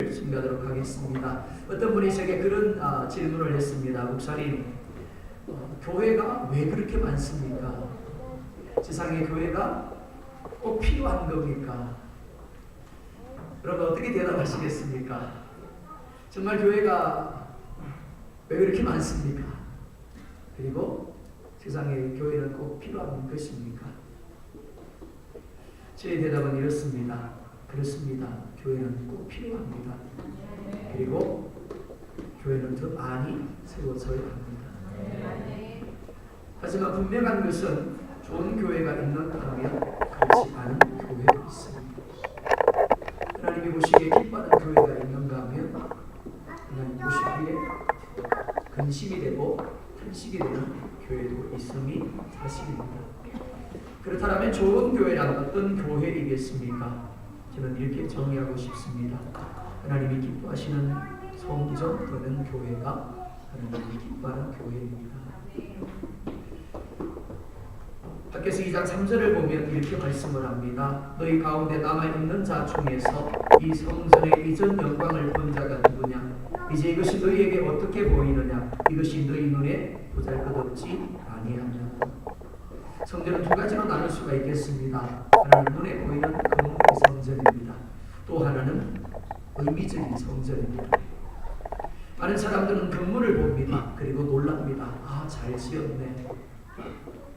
준비하도록 하겠습니다. 어떤 분이 제게 그런 질문을 했습니다. 목사님, 교회가 왜 그렇게 많습니까? 세상에 교회가 꼭 필요한 겁니까? 여러분 어떻게 대답하시겠습니까? 정말 교회가 왜 그렇게 많습니까? 그리고 세상에 교회는 꼭 필요한 것입니까? 제 대답은 이렇습니다. 그렇습니다. 교회는 꼭 필요합니다. 그리고 교회는 더 많이 세워져야 합니다. 하지만 분명한 것은 좋은 교회가 있는가 하면 그렇지 않은 교회도 있습니다. 하나님이 보시기에 기뻐하는 교회가 있는가 하면 하나님 보시기에 근심이 되고 탄식이 되는 교회도 있음이 사실입니다. 그렇다면 좋은 교회란 어떤 교회이겠습니까? 저는 이렇게 정의하고 싶습니다. 하나님이 기뻐하시는 성전 또는 교회가 하나님이 기뻐하는 교회입니다. 밖에서 2장 3절을 보면 이렇게 말씀을 합니다. 너희 가운데 남아있는 자 중에서 이 성전의 이전 영광을 본 자가 누구냐? 이제 이것이 너희에게 어떻게 보이느냐? 이것이 너희 눈에 보잘것없지 아니하냐? 성전은 두 가지로 나눌 수가 있겠습니다. 하나는 눈에 보이는 건물의 성전입니다. 또 하나는 의미적인 성전입니다. 많은 사람들은 건물을 봅니다. 그리고 놀랍니다. 잘 지었네.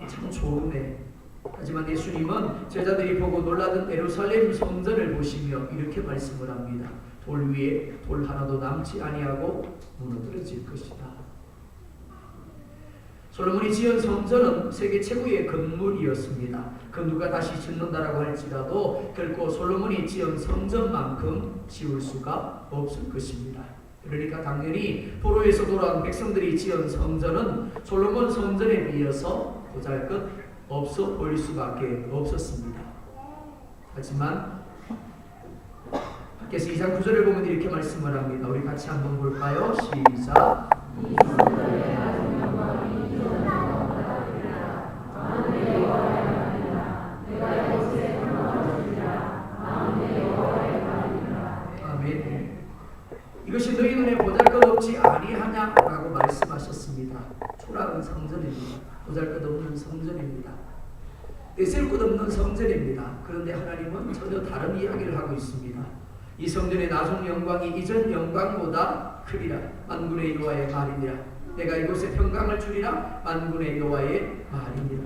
참 좋네. 하지만 예수님은 제자들이 보고 놀라던 예루살렘 성전을 보시며 이렇게 말씀을 합니다. 돌 위에 돌 하나도 남지 아니하고 무너뜨려질 것이다. 솔로몬이 지은 성전은 세계 최고의 건물이었습니다. 그 누가 다시 짓는다라고 할지라도 결코 솔로몬이 지은 성전만큼 지을 수가 없을 것입니다. 그러니까 당연히 포로에서 돌아온 백성들이 지은 성전은 솔로몬 성전에 비해서 보잘것 없어 보일 수밖에 없었습니다. 하지만 밖에서 2장 9절을 보면 이렇게 말씀을 합니다. 우리 같이 한번 볼까요? 시작. 이것이 너희 눈에 보잘것없지 아니하냐라고 말씀하셨습니다. 초라한 성전입니다. 보잘것없는 성전입니다. 내세울 것 없는 성전입니다. 그런데 하나님은 전혀 다른 이야기를 하고 있습니다. 이 성전의 나중 영광이 이전 영광보다 크리라. 만군의 여호와의 말이니라. 내가 이곳에 평강을 주리라. 만군의 여호와의 말이니라.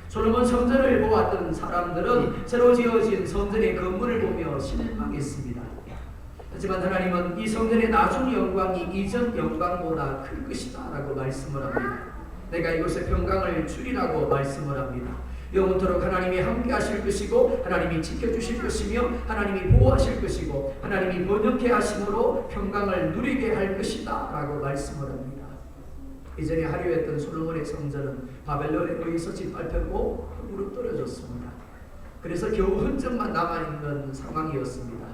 솔로몬 성전을 보았던 사람들은 새로 지어진 성전의 건물을 보며 실망했습니다. 하지만 하나님은 이 성전의 나중 영광이 이전 영광보다 클 것이다 라고 말씀을 합니다. 내가 이곳에 평강을 주리라고 말씀을 합니다. 영원토록 하나님이 함께 하실 것이고 하나님이 지켜주실 것이며 하나님이 보호하실 것이고 하나님이 번영케 하심으로 평강을 누리게 할 것이다 라고 말씀을 합니다. 이전에 화려했던 솔로몬의 성전은 바벨론에 의해서 짓밟혔고 흙으로 떨어졌습니다. 그래서 겨우 흔적만 남아있는 상황이었습니다.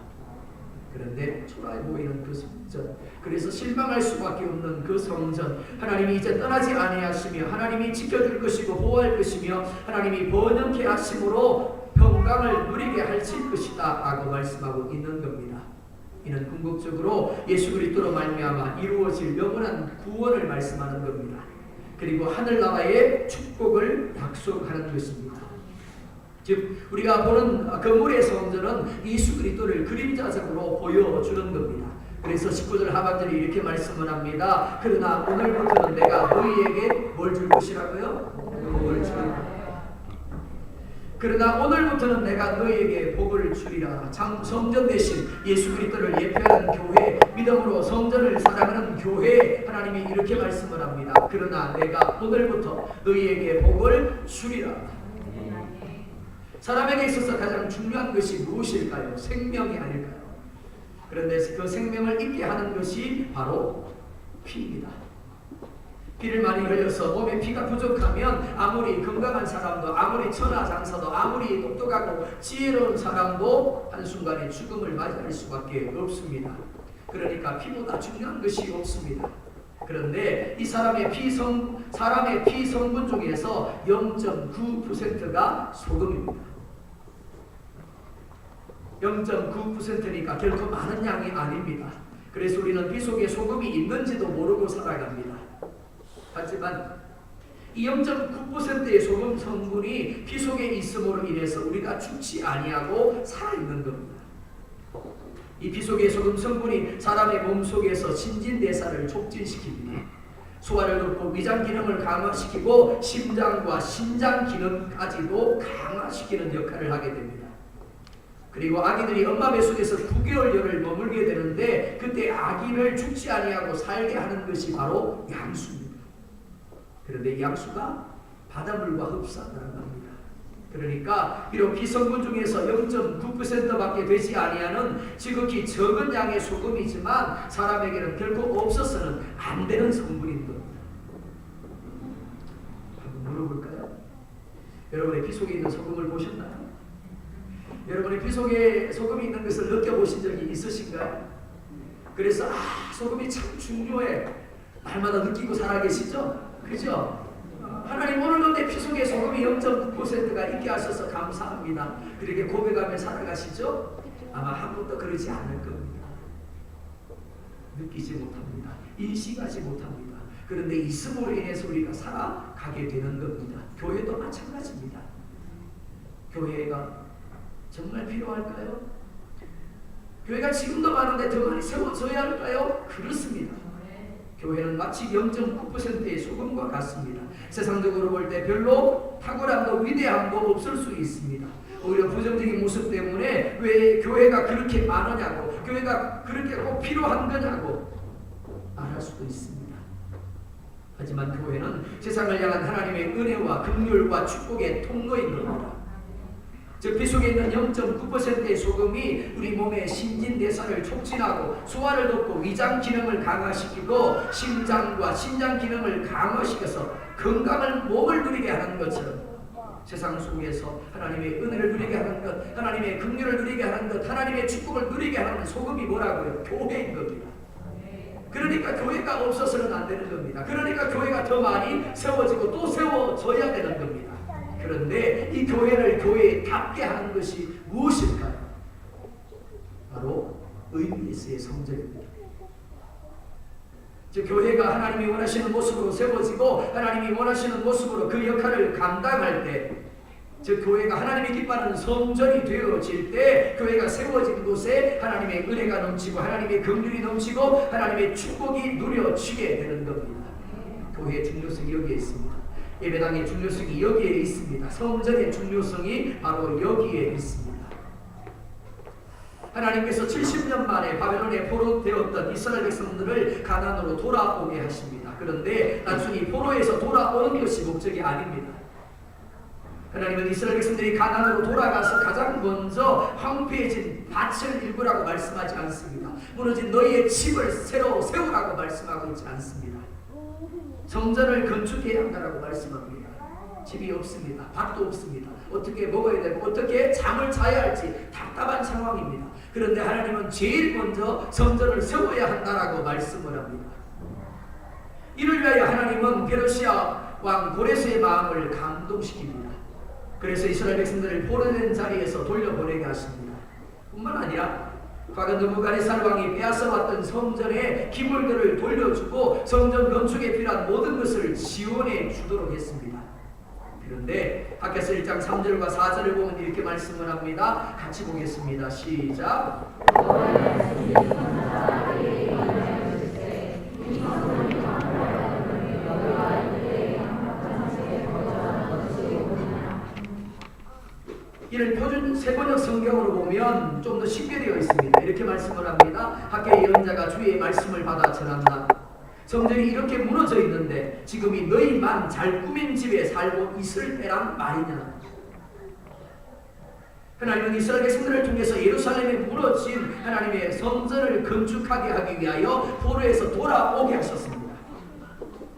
그런데 초라해 보이는 그 성전, 그래서 실망할 수밖에 없는 그 성전, 하나님이 이제 떠나지 아니하시며 하나님이 지켜줄 것이고 보호할 것이며 하나님이 번영케 하심으로 평강을 누리게 하실 것이다 라고 말씀하고 있는 겁니다. 이는 궁극적으로 예수 그리스도로 말미암아 이루어질 영원한 구원을 말씀하는 겁니다. 그리고 하늘나라의 축복을 약속하는 것입니다. 즉 우리가 보는 건물의 성전은 예수 그리스도를 그림자적으로 보여주는 겁니다. 그래서 19절 하반절이 이렇게 말씀을 합니다. 그러나 오늘부터는 내가 너희에게 뭘 줄 것이라고요? 복을 주리라. 그러나 오늘부터는 내가 너희에게 복을 주리라. 성전 대신 예수 그리스도를 예표하는 교회, 믿음으로 성전을 사랑하는 교회, 하나님이 이렇게 말씀을 합니다. 그러나 내가 오늘부터 너희에게 복을 주리라. 사람에게 있어서 가장 중요한 것이 무엇일까요? 생명이 아닐까요? 그런데 그 생명을 있게 하는 것이 바로 피입니다. 피를 많이 흘려서 몸에 피가 부족하면 아무리 건강한 사람도, 아무리 천하장사도, 아무리 똑똑하고 지혜로운 사람도 한순간에 죽음을 맞이할 수밖에 없습니다. 그러니까 피보다 중요한 것이 없습니다. 그런데 이 사람의 피 성분 중에서 0.9%가 소금입니다. 0.9%니까 결코 많은 양이 아닙니다. 그래서 우리는 피 속에 소금이 있는지도 모르고 살아갑니다. 하지만 이 0.9%의 소금 성분이 피 속에 있음으로 인해서 우리가 죽지 아니하고 살아있는 겁니다. 이 피 속의 소금 성분이 사람의 몸 속에서 신진대사를 촉진시킵니다. 소화를 돕고 위장 기능을 강화시키고 심장과 신장 기능까지도 강화시키는 역할을 하게 됩니다. 그리고 아기들이 엄마 뱃속에서 9개월여를 머물게 되는데 그때 아기를 죽지 아니하고 살게 하는 것이 바로 양수입니다. 그런데 이 양수가 바닷물과 흡사하다는 겁니다. 그러니까 비록 피성분 중에서 0.9%밖에 되지 아니하는 지극히 적은 양의 소금이지만 사람에게는 결코 없어서는 안 되는 성분인 겁니다. 한번 물어볼까요? 여러분의 피 속에 있는 소금을 보셨나요? 여러분의 피 속에 소금이 있는 것을 느껴보신 적이 있으신가요? 그래서 소금이 참 중요해 날마다 느끼고 살아계시죠? 그죠? 하나님 오늘도 내 피 속에 소금이 0.9%가 있게 하셔서 감사합니다. 그렇게 고백하며 살아가시죠? 아마 한 번도 그러지 않을 겁니다. 느끼지 못합니다. 인식하지 못합니다. 그런데 있음으로 인해서 우리가 살아가게 되는 겁니다. 교회도 마찬가지입니다. 교회가 정말 필요할까요? 교회가 지금도 많은데 더 많이 세워져야 할까요? 그렇습니다. 교회는 마치 0.9%의 소금과 같습니다. 세상적으로 볼 때 별로 탁월함도 위대함도 없을 수 있습니다. 오히려 부정적인 모습 때문에 왜 교회가 그렇게 많으냐고, 교회가 그렇게 꼭 필요한 거냐고 말할 수도 있습니다. 하지만 교회는 세상을 향한 하나님의 은혜와 긍휼과 축복의 통로인 겁니다. 즉 피 속에 있는 0.9%의 소금이 우리 몸의 신진대사를 촉진하고 소화를 돕고 위장 기능을 강화시키고 심장과 신장 기능을 강화시켜서 건강한 몸을 누리게 하는 것처럼 세상 속에서 하나님의 은혜를 누리게 하는 것, 하나님의 긍휼을 누리게 하는 것, 하나님의 축복을 누리게 하는 소금이 뭐라고요? 교회인 겁니다. 그러니까 교회가 없어서는 안 되는 겁니다. 그러니까 교회가 더 많이 세워지고 또 세워져야 되는 겁니다. 그런데 이 교회를 교회답게 하는 것이 무엇일까요? 바로 의미에서의 성전입니다. 즉 교회가 하나님이 원하시는 모습으로 세워지고 하나님이 원하시는 모습으로 그 역할을 감당할 때, 즉 교회가 하나님이 기뻐하는 성전이 되어질 때 교회가 세워진 곳에 하나님의 은혜가 넘치고 하나님의 긍휼이 넘치고 하나님의 축복이 누려지게 되는 겁니다. 교회의 중요성이 여기에 있습니다. 예배당의 중요성이 여기에 있습니다. 성전의 중요성이 바로 여기에 있습니다. 하나님께서 70년 만에 바벨론에 포로되었던 이스라엘 백성들을 가나안으로 돌아오게 하십니다. 그런데 단순히 포로에서 돌아오는 것이 목적이 아닙니다. 하나님은 이스라엘 백성들이 가나안으로 돌아가서 가장 먼저 황폐해진 밭을 일구라고 말씀하지 않습니다. 무너진 너희의 집을 새로 세우라고 말씀하고 있지 않습니다. 성전을 건축해야 한다라고 말씀합니다. 집이 없습니다. 밭도 없습니다. 어떻게 먹어야 되고 어떻게 잠을 자야 할지 답답한 상황입니다. 그런데 하나님은 제일 먼저 성전을 세워야 한다라고 말씀을 합니다. 이를 위하여 하나님은 페르시아 왕 고레스의 마음을 감동시킵니다. 그래서 이스라엘 백성들을 포로된 자리에서 돌려보내게 하십니다. 뿐만 아니라 과거 느부갓네살 왕이 빼앗아왔던 성전의 기물들을 돌려주고 성전 건축에 필요한 모든 것을 지원해 주도록 했습니다. 그런데 학개서 1장 3절과 4절을 보면 이렇게 말씀을 합니다. 같이 보겠습니다. 시작. 이를 표준 세번역 성경으로 보면 좀 더 쉽게 되어 있습니다. 이렇게 말씀을 합니다. 학개의 예언자가 주의 말씀을 받아 전한다. 성전이 이렇게 무너져 있는데 지금이 너희만 잘 꾸민 집에 살고 있을 때란 말이냐. 하나님은 이스라엘 백성들을 통해서 예루살렘에 무너진 하나님의 성전을 건축하게 하기 위하여 포로에서 돌아오게 하셨습니다.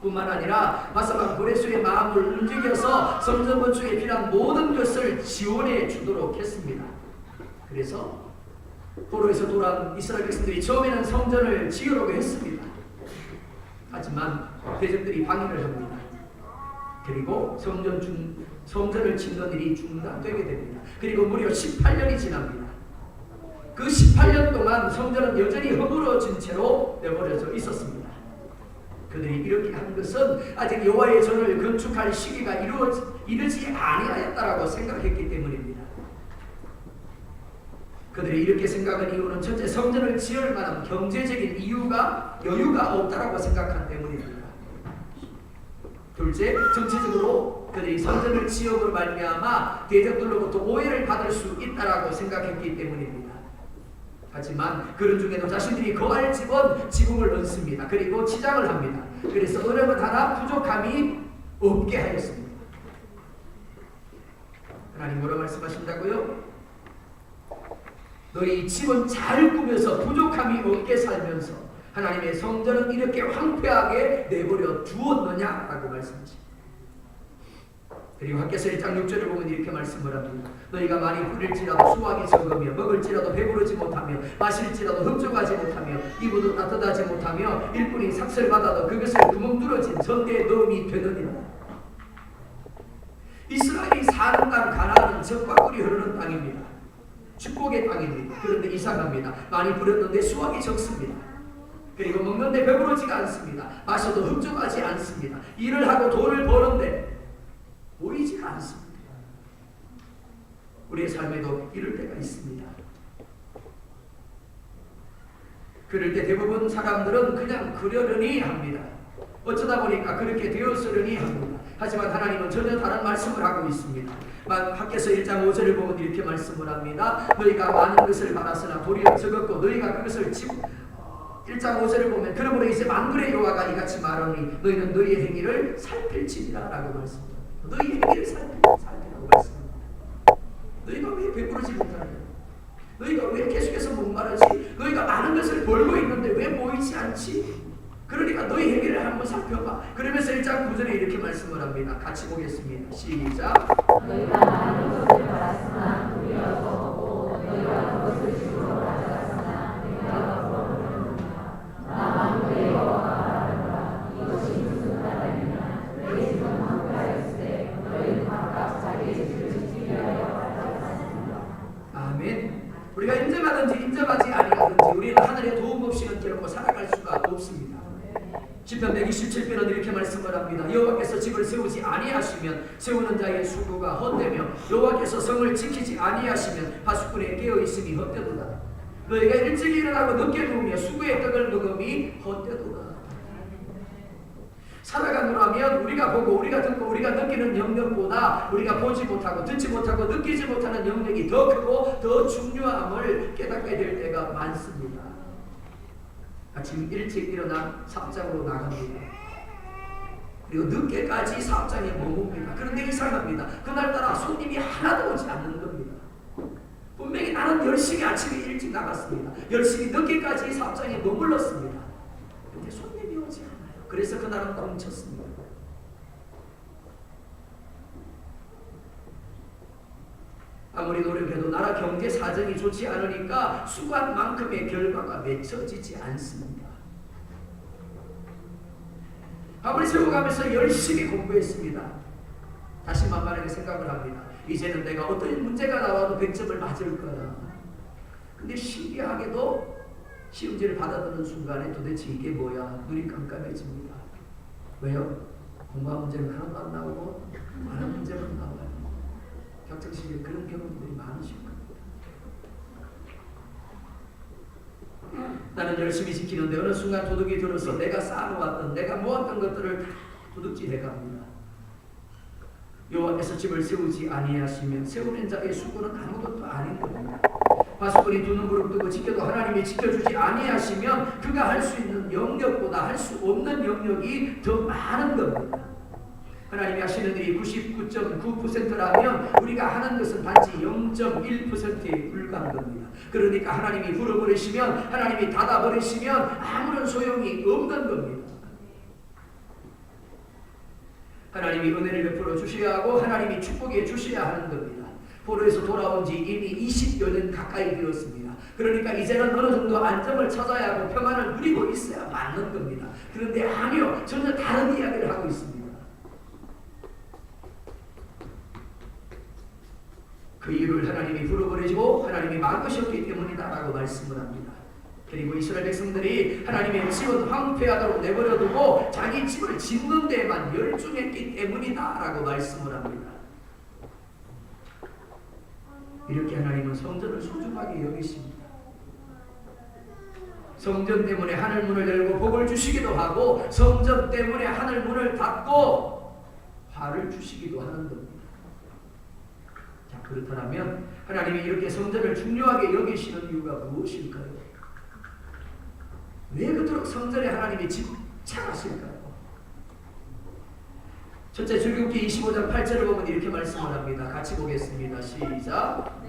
뿐만 아니라 바사왕 고레스의 마음을 움직여서 성전 건축에 필요한 모든 것을 지원해 주도록 했습니다. 그래서 포로에서 돌아온 이스라엘 백성들이 처음에는 성전을 지으려고 했습니다. 하지만 대적들이 방해를 합니다. 그리고 성전을 짓는 일이 중단되게 됩니다. 그리고 무려 18년이 지납니다. 그 18년 동안 성전은 여전히 허물어진 채로 내버려져 있었습니다. 그들이 이렇게 한 것은 아직 여호와의 전을 건축할 시기가 이르지 아니하였다라고 생각했기 때문입니다. 그들이 이렇게 생각한 이유는 첫째, 성전을 지을 만한 경제적인 여유가 없다라고 생각한 때문입니다. 둘째, 정치적으로 그들이 성전을 지음으로 말미암아 대적들로부터 오해를 받을 수 있다라고 생각했기 때문입니다. 하지만 그런 중에도 자신들이 거할 집은 지붕을 얹습니다. 그리고 치장을 합니다. 그래서 어느 것 하나 부족함이 없게 하였습니다. 하나님 뭐라 말씀하신다고요? 너희 집은 잘 꾸며서 부족함이 없게 살면서 하나님의 성전은 이렇게 황폐하게 내버려 두었느냐라고 말씀하십니다. 그리고 학개서 1장 6절을 보면 이렇게 말씀을 합니다. 너희가 많이 뿌릴지라도 수확이 적으며 먹을지라도 배부르지 못하며 마실지라도 흡족하지 못하며 입어도 따뜻하지 못하며 일꾼이 삭슬 받아도 그것을 구멍 뚫어진 전대에 넣음이 되느니라. 이스라엘이 사는 땅 가나안은 젖과 꿀이 흐르는 땅입니다. 축복의 땅입니다. 그런데 이상합니다. 많이 뿌렸는데 수확이 적습니다. 그리고 먹는데 배부르지가 않습니다. 마셔도 흡족하지 않습니다. 일을 하고 돈을 버는데 보이지가 않습니다. 우리의 삶에도 이럴 때가 있습니다. 그럴 때 대부분 사람들은 그냥 그러려니 합니다. 어쩌다 보니까 그렇게 되었으려니 합니다. 하지만 하나님은 전혀 다른 말씀을 하고 있습니다. 학개서 1장 5절을 보면 이렇게 말씀을 합니다. 너희가 많은 것을 받았으나 도리어 적었고 너희가 그것을 1장 5절을 보면 그러므로 이제 만군의 여호와가 이같이 말하니 너희는 너희의 행위를 살필지니라 라고 말씀합니다. 너희의 행위를 살피라고 말씀합니다. 너희가 왜 배부르지 못하느냐? 너희가 왜 계속해서 목마르지? 너희가 많은 것을 벌고 있는데 왜 보이지 않지? 그러니까 너희 행위를 한번 살펴봐. 그러면서 1장 9절에 이렇게 말씀을 합니다. 같이 보겠습니다. 시작. 너희가 많은 것을 받았으나 도리어 적었고 너희가 그것을 주로 가져갔으나 내가 부러우려느냐. 나 만군의 여호와가 말하노라. 이것이 무슨 까닭이냐. 내 집은 황폐하였을 때 너희는 각각 자기의 집을 지키려 하여 가져갔습니다. 아멘. 우리가 인정하든지 인정하지 아니하든지 우리는 하늘의 도움 없이는 결코 살아갈 수가 없습니다. 시편 127편은 이렇게 말씀을 합니다. 여호와께서 집을 세우지 아니하시면 세우는 자의 수고가 헛되며 여호와께서 성을 지키지 아니하시면 파수꾼의 깨어있음이 헛되도다. 너희가 일찍 일어나고 늦게 누우며 수고의 떡을 먹음이 헛되도다. 살아가노라면 우리가 보고 우리가 듣고 우리가 느끼는 영역보다 우리가 보지 못하고 듣지 못하고 느끼지 못하는 영역이 더 크고 더 중요함을 깨닫게 될 때가 많습니다. 아침 일찍 일어나 사업장으로 나갑니다. 그리고 늦게까지 사업장에 머뭅니다. 그런데 이상합니다. 그날따라 손님이 하나도 오지 않는 겁니다. 분명히 나는 열심히 아침에 일찍 나갔습니다. 열심히 늦게까지 사업장에 머물렀습니다. 그런데 손님이 오지 않아요. 그래서 그날은 꽁쳤습니다. 아무리 노력해도 나라 경제 사정이 좋지 않으니까 수관만큼의 결과가 맺혀지지 않습니다. 아무리 세워가면서 열심히 공부했습니다. 다시 만만하게 생각을 합니다. 이제는 내가 어떤 문제가 나와도 100점을 맞을 거야. 근데 신기하게도 시험지를 받아드는 순간에 도대체 이게 뭐야? 눈이 깜깜해집니다. 왜요? 공부한 문제는 하나도 안 나오고 많은 문제만 나와요. 학창시절에 그런 경험들이 많으실 겁니다. 나는 열심히 지키는데 어느 순간 도둑이 들어서 내가 쌓아놓았던 내가 모았던 것들을 다 도둑질해 갑니다. 여호와께서 집을 세우지 아니하시면 세우는 자의 수고는 아무것도 아닌 겁니다. 파수꾼이 두 눈 부릅뜨고 지켜도 하나님이 지켜주지 아니하시면 그가 할 수 있는 영역보다 할 수 없는 영역이 더 많은 겁니다. 하나님이 하시는 일이 99.9%라면 우리가 하는 것은 단지 0.1%에 불과한 겁니다. 그러니까 하나님이 불어버리시면 하나님이 닫아버리시면 아무런 소용이 없는 겁니다. 하나님이 은혜를 베풀어 주셔야 하고 하나님이 축복해 주셔야 하는 겁니다. 포로에서 돌아온 지 이미 20여 년 가까이 되었습니다. 그러니까 이제는 어느 정도 안정을 찾아야 하고 평안을 누리고 있어야 맞는 겁니다. 그런데 아니요, 전혀 다른 이야기를 하고 있습니다. 그 이유를 하나님이 불어버리시고 하나님이 막으셨기 때문이다 라고 말씀을 합니다. 그리고 이스라엘 백성들이 하나님의 집은 황폐하도록 내버려두고 자기 집을 짓는 데만 열중했기 때문이다 라고 말씀을 합니다. 이렇게 하나님은 성전을 소중하게 여기십니다. 성전 때문에 하늘문을 열고 복을 주시기도 하고 성전 때문에 하늘문을 닫고 화를 주시기도 하는 겁니다. 자, 그렇다면 하나님이 이렇게 성전을 중요하게 여기시는 이유가 무엇일까요? 왜 그토록 성전에 하나님이 집착하실까요? 첫째, 출애굽기 25장 8절을 보면 이렇게 말씀을 합니다. 같이 보겠습니다. 시작.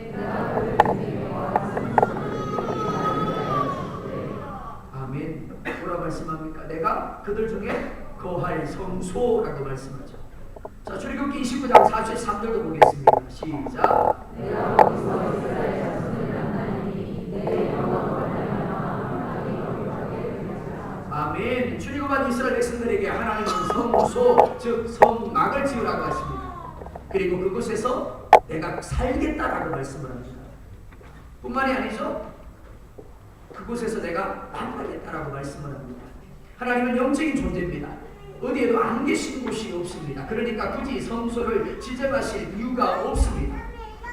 아멘. 뭐라 말씀합니까? 내가 그들 중에 거할 성소라고 말씀하죠. 자, 출애굽기 29장 43절도 보겠습니다. 시작. 내가 거기서 이스라엘 자손을 만나니 내 영광을 아멘. 출애굽한 이스라엘 백성들에게 하나님은 성소, 즉 성막을 지으라고 하십니다. 그리고 그곳에서 내가 살겠다라고 말씀을 합니다. 뿐만이 아니죠. 그곳에서 내가 만나겠다라고 말씀을 합니다. 하나님은 영적인 존재입니다. 어디에도 안 계신 곳이 없습니다. 그러니까 굳이 성소를 지정하실 이유가 없습니다.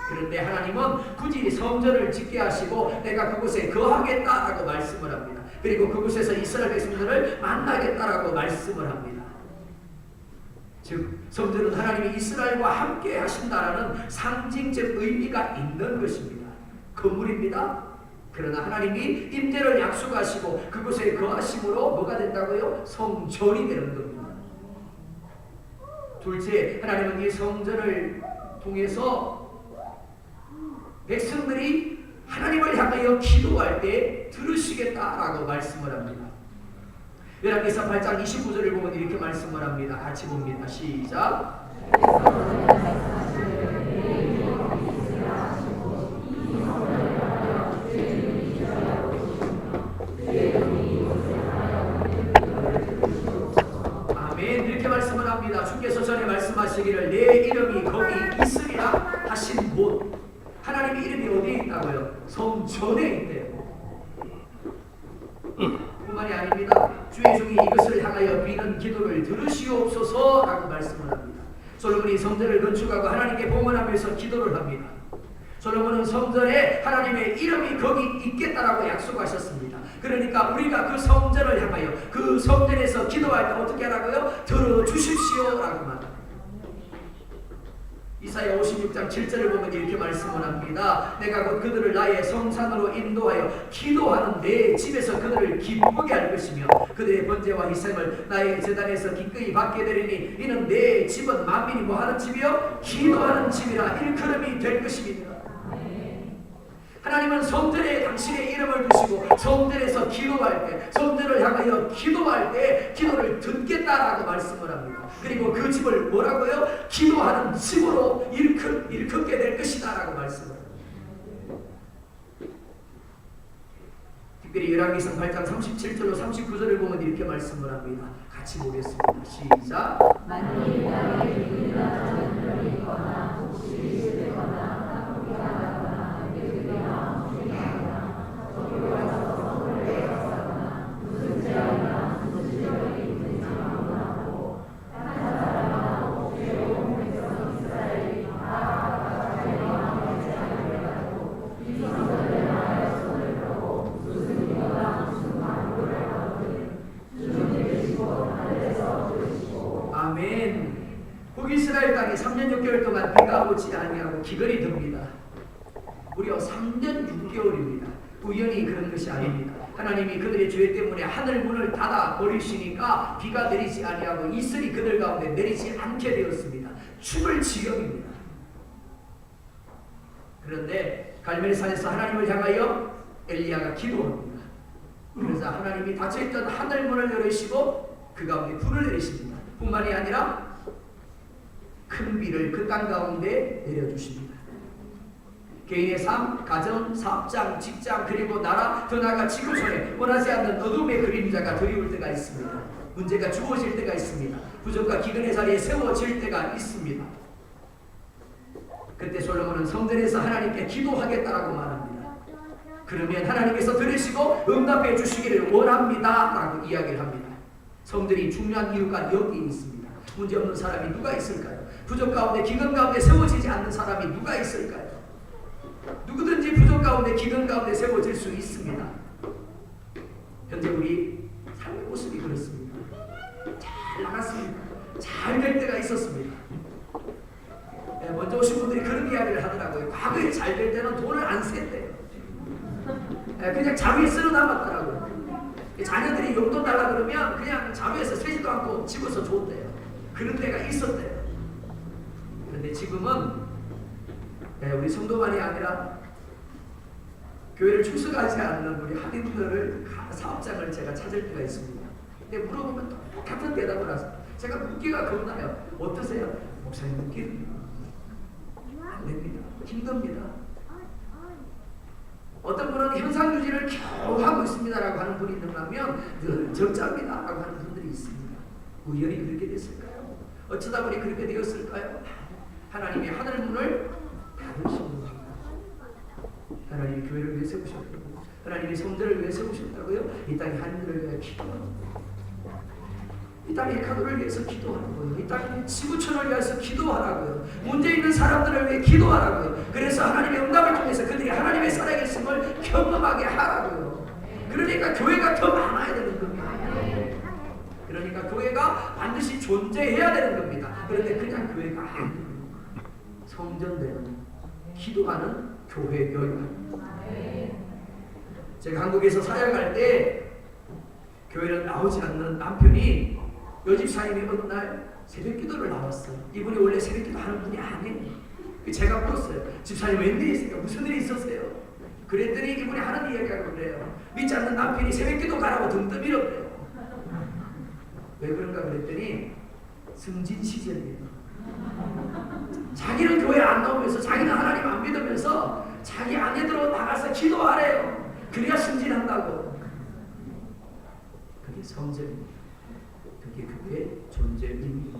그런데 하나님은 굳이 성전을 짓게 하시고 내가 그곳에 거하겠다라고 말씀을 합니다. 그리고 그곳에서 이스라엘 백성들을 만나겠다라고 말씀을 합니다. 즉 성전은 하나님이 이스라엘과 함께 하신다라는 상징적 의미가 있는 것입니다. 건물입니다. 그러나 하나님이 임재를 약속하시고 그곳에 거하심으로 뭐가 된다고요? 성전이 되는 겁니다. 둘째, 하나님은 이 성전을 통해서 백성들이 하나님을 향하여 기도할 때 들으시겠다라고 말씀을 합니다. 열왕기상 8장 29절을 보면 이렇게 말씀을 합니다. 같이 봅니다. 시작. 아멘. 이렇게 말씀을 합니다. 주께서 전에 말씀하시기를 내 이름이 거기 있으리라 하신 곳. 하나님의 이름이 어디에 있다고요? 성전에 있대요. 뿐만이 아닙니다. 주의 종이 이것을 향하여 비는 기도를 들으시옵소서라고 말씀을 합니다. 솔로몬이 성전을 건축하고 하나님께 봉헌하면서 기도를 합니다. 솔로몬은 성전에 하나님의 이름이 거기 있겠다라고 약속하셨습니다. 그러니까 우리가 그 성전을 향하여 그 성전에서 기도할 때 어떻게 하라고요? 들어주십시오라고 말합니다. 이사야 56장 7절을 보면 이렇게 말씀을 합니다. 내가 곧 그들을 나의 성산으로 인도하여 기도하는 내 집에서 그들을 기쁘게 할 것이며 그들의 번제와 희생을 나의 제단에서 기꺼이 받게 되리니 이는 내 집은 만민이 뭐하는 집이요? 기도하는 집이라 일컬음이 될 것입니다. 하나님은 성전에 당신의 이름을 두시고 성전에서 기도할 때 성전을 향하여 기도할 때 기도를 듣겠다라고 말씀을 합니다. 그리고 그 집을 뭐라고요? 기도하는 집으로 일컫게 될 것이다 라고 말씀을 합니다. 특별히 열왕기상 8장 37절로 39절을 보면 이렇게 말씀을 합니다. 같이 보겠습니다. 시작. 만일 나의 이르나 저들이 있거나 혹시 있으거나 함께 하거나 그들의 마음 중에 하거나 저기 와서 성을 내었거나 무슨 죄나 무슨 죄력이 있는지 아무나고 한 사람하고 죄로운 백성 이스라엘이 다 자기 마음에 죄하려고 이 성전을 향하여 손을 펴고 무슨 이거나 무슨 만물을 하거든 주님 되시고 하늘에서 들으시고 아멘. 북이스라엘 땅에 3년 6개월 동안 비가 오지 아니하고 기근이 듭니다. 무려 3년 6개월입니다. 우연히 그런 것이 아닙니다. 하나님이 그들의 죄 때문에 하늘 문을 닫아 버리시니까 비가 내리지 아니하고 이슬이 그들 가운데 내리지 않게 되었습니다. 죽을 지경입니다. 그런데 갈멜산에서 하나님을 향하여 엘리야가 기도합니다. 그래서 하나님이 닫혀있던 하늘 문을 열으시고 그 가운데 불을 내리십니다. 뿐만이 아니라 큰 비를 그 땅 가운데 내려주십니다. 개인의 삶, 가정, 사업장, 직장 그리고 나라 더 나아가 지구촌에 원하지 않는 어둠의 그림자가 드리울 때가 있습니다. 문제가 주어질 때가 있습니다. 부족과 기근의 자리에 세워질 때가 있습니다. 그때 솔로몬은 성전에서 하나님께 기도하겠다라고 말합니다. 그러면 하나님께서 들으시고 응답해 주시기를 원합니다 라고 이야기를 합니다. 성전이 중요한 이유가 여기 있습니다. 문제 없는 사람이 누가 있을까요? 부족 가운데 기근 가운데 세워지지 않는 사람이 누가 있을까요? 누구든지 부족 가운데 기근 가운데 세워질 수 있습니다. 현재 우리 삶의 모습이 그렇습니다. 잘 나갔습니다. 잘 될 때가 있었습니다. 먼저 오신 분들이 그런 이야기를 하더라고요. 과거에 잘 될 때는 돈을 안 셌대요. 그냥 자루에 쓸어 담았더라고요. 자녀들이 용돈 달라 그러면 그냥 자루에서 세지도 않고 집어서 줬대요. 그런 때가 있었대요. 그런데 지금은 우리 성도만이 아니라 교회를 출석하지 않는 우리 할인들을 사업장을 제가 찾을 때가 있습니다. 근데 물어보면 똑같은 대답을 하세요. 제가 묻기가 겁나요. 어떠세요? 목사님 묻기는 안 됩니다. 힘듭니다. 어떤 분은 현상 유지를 겨우 하고 있습니다라고 하는 분이 있는가면 늘 적자입니다라고 하는 분들이 있습니다. 우연히 그렇게 됐을까요? 어쩌다 보니 그렇게 되었을까요? 하나님이 하늘 문을 닫으신 겁니다. 하나님이 교회를 왜 세우셨다고요? 하나님이 성전을 왜 세우셨다고요? 이 땅의 하늘을 위해 기도하는 거예요. 이 땅의 가도를 위해서 기도하는 거예요. 이 땅의 지구촌을 위해서 기도하라고요. 문제 있는 사람들을 위해 기도하라고요. 그래서 하나님의 응답을 통해서 그들이 하나님의 살아계심을 경험하게 하라고요. 그러니까 교회가 더 많아야 되는 겁니다. 그러니까 교회가 반드시 존재해야 되는 겁니다. 그런데 그냥 교회가 아니에요. 성전되는 기도하는 교회여야 합니다. 제가 한국에서 사역할 때 교회를 나오지 않는 남편이 여집사님이 어느 날 새벽기도를 나왔어요. 이분이 원래 새벽기도 하는 분이 아니에요. 제가 물었어요. 집사님 웬일이세요? 무슨 일이 있었어요? 그랬더니 이분이 하는 이야기가 그래요. 믿지 않는 남편이 새벽기도 가라고 등 떠밀었대요. 왜 그런가 그랬더니 승진 시절이에요. 자기는 교회 안 나오면서 자기는 하나님 안 믿으면서 자기 아내들로 나가서 기도하래요. 그래야 승진한다고. 그게 성전입니다. 그게 교회의 존재 의미입니다.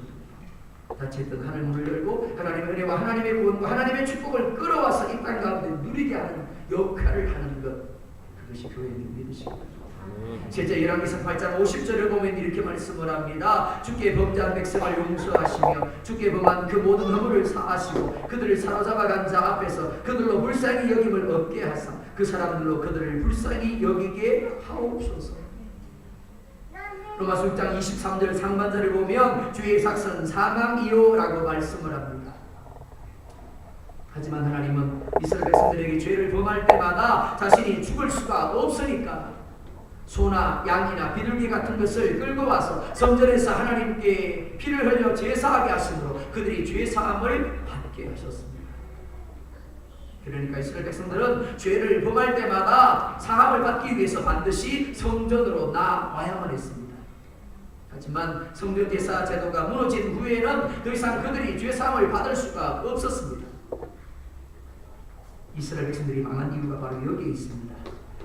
닫혔던 하늘 문을 열고 하나님의 은혜와 하나님의 구원과 하나님의 축복을 끌어와서 이 땅 가운데 누리게 하는 역할을 하는 것, 그것이 교회의 믿으십니다. 제자 열왕기상 8장 50절을 보면 이렇게 말씀을 합니다. 주께 범죄한 백성을 용서하시며 주께 범한 그 모든 허물을 사하시고 그들을 사로잡아 간 자 앞에서 그들로 불쌍히 여김을 얻게 하사 그 사람들로 그들을 불쌍히 여기게 하옵소서. 로마서 6장 23절 상반절을 보면 주의 삭선 사망이요라고 말씀을 합니다. 하지만 하나님은 이스라엘 백성들에게 죄를 범할 때마다 자신이 죽을 수가 없으니까 소나 양이나 비둘기 같은 것을 끌고 와서 성전에서 하나님께 피를 흘려 제사하게 하심으로 그들이 죄사함을 받게 하셨습니다. 그러니까 이스라엘 백성들은 죄를 범할 때마다 사함을 받기 위해서 반드시 성전으로 나와야만 했습니다. 하지만 성전 제사 제도가 무너진 후에는 더 이상 그들이 죄사함을 받을 수가 없었습니다. 이스라엘 백성들이 망한 이유가 바로 여기에 있습니다.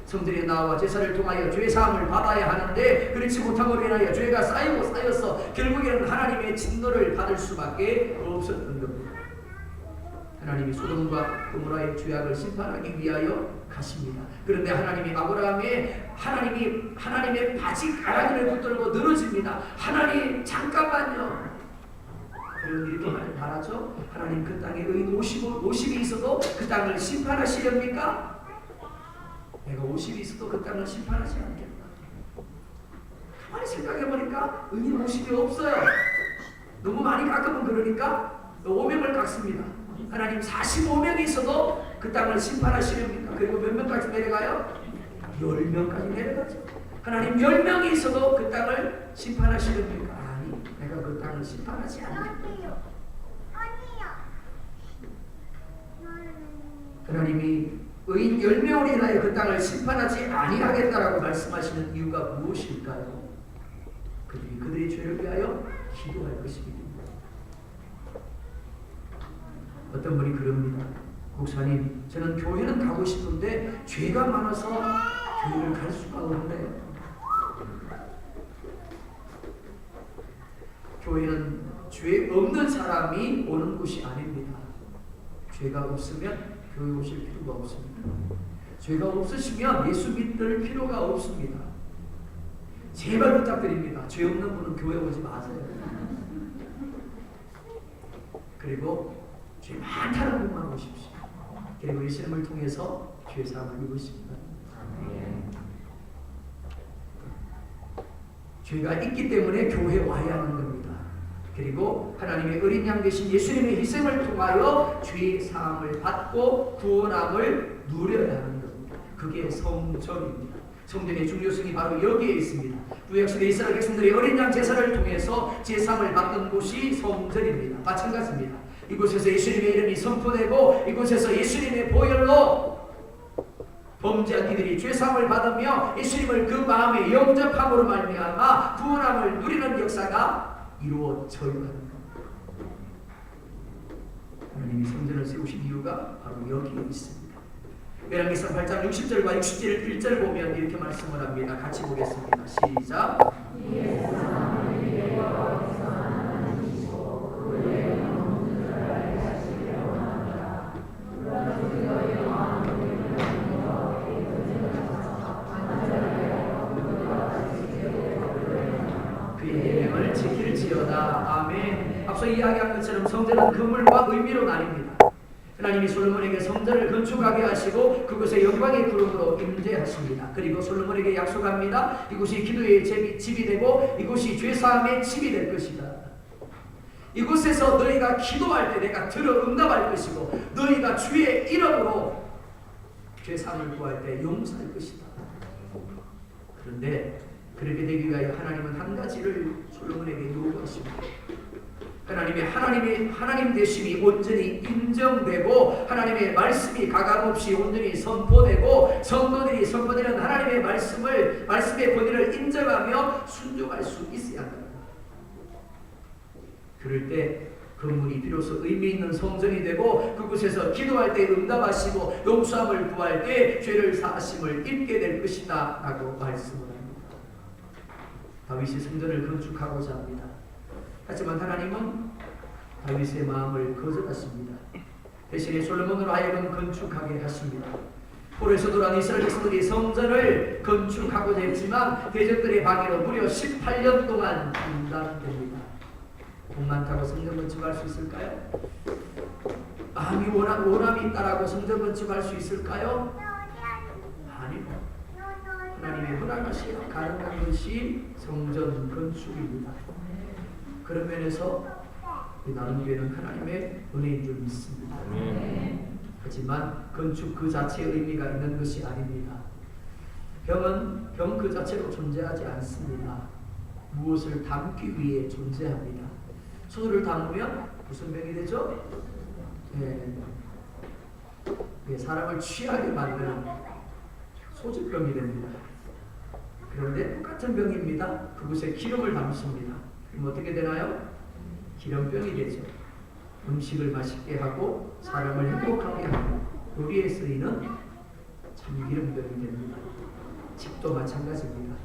성전에 나와 제사를 통하여 죄사함을 받아야 하는데 그렇지 못함으로 인하여 죄가 쌓이고 쌓여서 결국에는 하나님의 진노를 받을 수밖에 없었던 겁니다. 하나님이 소돔과 고모라의 죄악을 심판하기 위하여 가십니다. 그런데 하나님이 아브라함의 하나님의 바지가랑이를 붙들고 늘어집니다. 하나님 잠깐만요. 그런 일이 더 말하죠. 하나님 그 땅에 의인 50이 있어도 그 땅을 심판하시렵니까? 내가 50이 있어도 그 땅을 심판하지 않겠다. 가만히 생각해보니까 의인 50이 없어요. 너무 많이 깎으면 그러니까 5명을 깎습니다. 하나님 45명이 있어도 그 땅을 심판하시렵니까? 그리고 몇 명까지 내려가요? 10명까지 내려가죠. 하나님 10명이 있어도 그 땅을 심판하시렵니까? 아니, 내가 그 땅을 심판하지 않겠다. 하나님이 의인 10명으로 인하여 그 땅을 심판하지 아니하겠다라고 말씀하시는 이유가 무엇일까요? 그들이 죄를 위하여 기도할 것입니다. 어떤 분이 그럽니다. 목사님, 저는 교회는 가고 싶은데 죄가 많아서 교회를 갈 수가 없네요. 교회는 죄 없는 사람이 오는 곳이 아닙니다. 죄가 없으면 교회 오실 필요가 없습니다. 죄가 없으시면 예수 믿을 필요가 없습니다. 제발 부탁드립니다. 죄 없는 분은 교회 오지 마세요. 그리고 죄 많다는 분만 오십시오. 그리고 예수님을 통해서 죄 사함을 입으십니다. 죄가 있기 때문에 교회에 와야 하는 겁니다. 그리고 하나님의 어린 양 되신 예수님의 희생을 통하여 죄 사함을 받고 구원함을 누려야 하는 겁니다. 그게 성전입니다. 성전의 중요성이 바로 여기에 있습니다. 구약시대 이스라엘 백성들이 어린 양 제사를 통해서 제사함을 받던 곳이 성전입니다. 마찬가지입니다. 이곳에서 예수님의 이름이 선포되고 이곳에서 예수님의 보혈로 범죄한 이들이 죄사함을 받으며 예수님을 그 마음에 영접함으로 말미암아 구원함을 누리는 역사가 이루어져야 하는 겁니다. 하나님이 성전을 세우신 이유가 바로 여기에 있습니다. 열왕기상 8장 60절과 61절 보면 이렇게 말씀을 합니다. 같이 보겠습니다. 시작. 그의 계명을 지킬지어다. 아멘. 앞서 이야기한 것처럼 성전은 그물과 의미로 나뉩니다. 하나님이 솔로몬에게 성전을 건축하게 하시고 그곳에 영광의 구름으로 임재하십니다. 그리고 솔로몬에게 약속합니다. 이곳이 기도의 집이 되고 이곳이 죄사함의 집이 될 것이다. 이곳에서 너희가 기도할 때 내가 들어 응답할 것이고 너희가 주의 이름으로 죄사함을 구할 때 용서할 것이다. 그런데 그렇게 되기 위하여 하나님은 한 가지를 솔로몬에게 요구하십니다. 하나님 되심이 온전히 인정되고 하나님의 말씀이 가감없이 온전히 선포되고 성도들이 선포되는 하나님의 말씀의 본의를 인정하며 순종할 수 있어야 합니다. 그럴 때 건물이 비로소 의미 있는 성전이 되고 그곳에서 기도할 때 응답하시고 용서함을 구할 때 죄를 사하심을 입게 될 것이다 라고 말씀을 합니다. 다윗이 성전을 건축하고자 합니다. 하지만 하나님은 다윗의 마음을 거절하십니다. 대신에 솔로몬으로 하여금 건축하게 하십니다. 포로에서 돌아온 이스라엘 백성들이 성전을 건축하고자 했지만 대적들의 방해로 무려 18년 동안 중단됩니다. 돈 많다고 성전 건축할 수 있을까요? 마음이 원함이 있다라고 성전 건축할 수 있을까요? 아니요. 하나님의 허락하시고 가능한 것이 성전 건축입니다. 그런 면에서 나눔교회는 하나님의 은혜인 줄 믿습니다. 하지만 건축 그 자체의 의미가 있는 것이 아닙니다. 병은 병 그 자체로 존재하지 않습니다. 무엇을 담기 위해 존재합니다. 소주를 담으면 무슨 병이 되죠? 사람을 취하게 만드는 소주병이 됩니다. 그런데 똑같은 병입니다. 그곳에 기름을 담습니다. 그럼 어떻게 되나요? 기름병이 되죠. 음식을 맛있게 하고 사람을 행복하게 하고 요리에 쓰이는 참기름병이 됩니다. 집도 마찬가지입니다.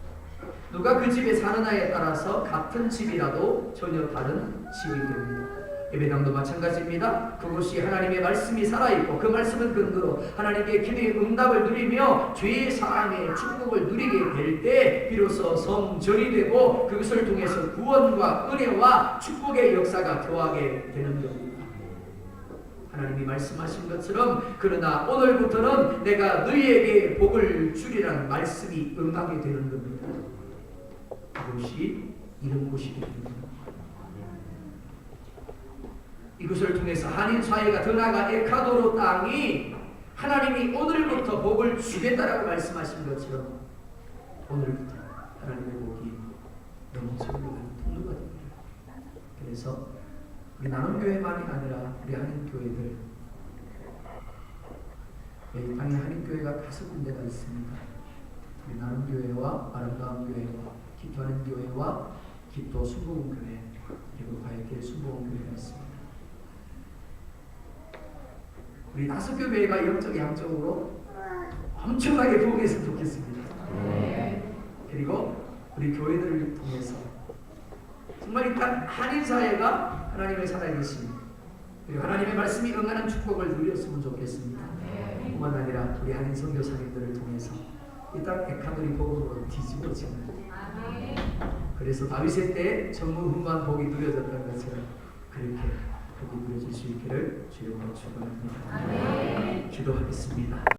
누가 그 집에 사느냐에 따라서 같은 집이라도 전혀 다른 집이 됩니다. 예배당도 마찬가지입니다. 그곳이 하나님의 말씀이 살아있고 그 말씀을 근거로 하나님의 기도의 응답을 누리며 죄의 사함의 축복을 누리게 될 때 비로소 성전이 되고 그것을 통해서 구원과 은혜와 축복의 역사가 더하게 되는 겁니다. 하나님이 말씀하신 것처럼 그러나 오늘부터는 내가 너희에게 복을 주리라는 말씀이 응하게 되는 겁니다. 그것이 이런 곳이 됩니다. 이것을 통해서 한인 사회가 더 나아가 에콰도르 땅이 하나님이 오늘부터 복을 주겠다라고 말씀하신 것처럼 오늘부터 하나님의 복이 넘쳐나는 통로가 됩니다. 그래서 우리 나눔교회만이 아니라 우리 한인교회들 이 땅에 한인교회가 5군데가 있습니다. 우리 나눔교회와 아름다운 교회와 기도하는 교회와 기도 순복음교회 그리고 과역교회 순복음교회가 있습니다. 우리 5교회가 영적 양적으로 엄청나게 부흥했으면 좋겠습니다. 그리고 우리 교회들을 통해서 정말 이 땅 한인 사회가 하나님의 살아계신 그리고 하나님의 말씀이 응하는 축복을 누렸으면 좋겠습니다. 뿐만 아니라 우리 한인 선교사님들을 통해서 이 땅 에카도리 복음으로 뒤집어지는, 그래서 다윗의 때 전무후무한 복이 누려졌던 것처럼 그렇게 복이 누려질 수 있기를 주님으로 축원합니다. 기도하겠습니다.